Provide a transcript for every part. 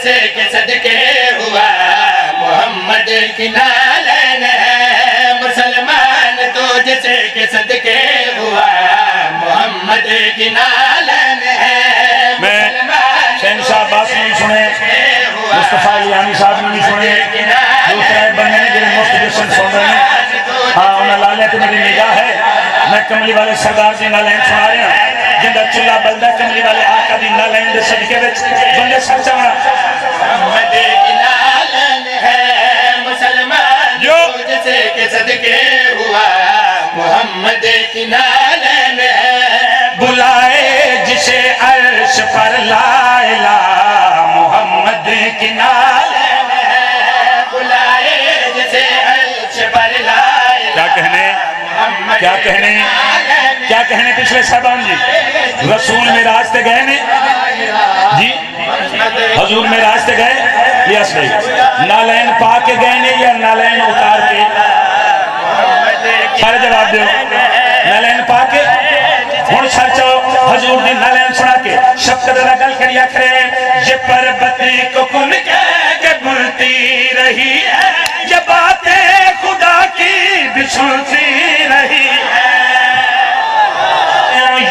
جسے کہ صدقے ہوا محمد کی نالین ہے مسلمان تو جسے کہ صدقے ہوا محمد کی نالین ہے میں شہنشاہ عباس نے سنے مصطفیٰ علیانی صاحب نے سنے دوسرے بندے نے جنہیں مفت جسن سن رہے ہیں ہاں انہاں لالے تو میری نگاہ ہے میں کملی والے سردار دی نالین سنا رہے ہیں جندہ چلہ بلدہ کملی والے آقا دی نالین دے صدقے وچ بندے سر چاہنا محمد کی نالین ہے مسلمان جو جسے کہ صدقے ہوا محمد کی نالین ہے بلائے جسے عرش پر لا الہ محمد کی نالین ہے بلائے جسے عرش پر لا الہ کیا کہنے پچھلے صاحبان جی رسول میں راستے گئے نے جی حضور میں راستے گئے یا صحیح نالین پا کے گئے نے یا نالین اتار کے سارے جواب دیو نالین پا کے ہون سرچو حضور دی نالین سنا کے شفقت لگل کریا کھرے یہ پربتی کو کن کہہ کے بلتی رہی ہے یہ باتیں خدا کی بھی سنتی رہی ہے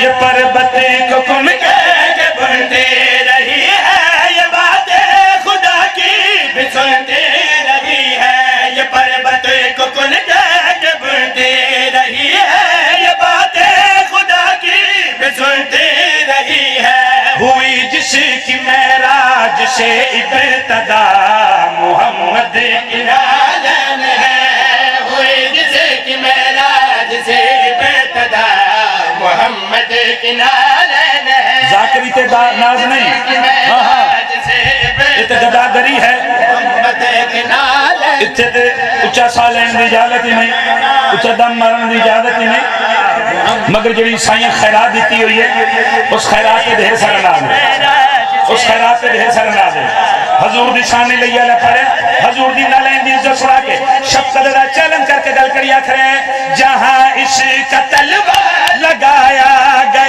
یہ پربتی کو کن کہہ کے بلتی رہی ہے یہ باتیں خدا کی بھی سنتی رہی ہے یہ پربتی کو کن کہہ کے بلتی رہی ہے یہ باتیں خدا کی بھی سنتی رہی ہے ہوئی جس کی معراج سے ابتدا محمد کی نالین ہے ہوئی جسے کی معراج سے ابتدا محمد کی نالین ہے ذاکری تے ناز نہیں ہاں ہاں اتگداگری ہے محمد کی نالین اتھے تے اچھا سالین دی اجازت ہی نہیں اچھا دم مرن دی اجازت ہی نہیں مگر جڑی سائیں خیرات دیتی ہوئی ہے اس خیرات کے ڈھیر سر انداز ہے اس خیرات کے ڈھیر سر انداز ہے حضور دی شانے لئے اللہ پڑھے حضور دی نالین دی عزت سنا کے شفقت دا چیلنج کر کے گل کریا کھرے جہاں عشق کا تلوہ لگایا گیا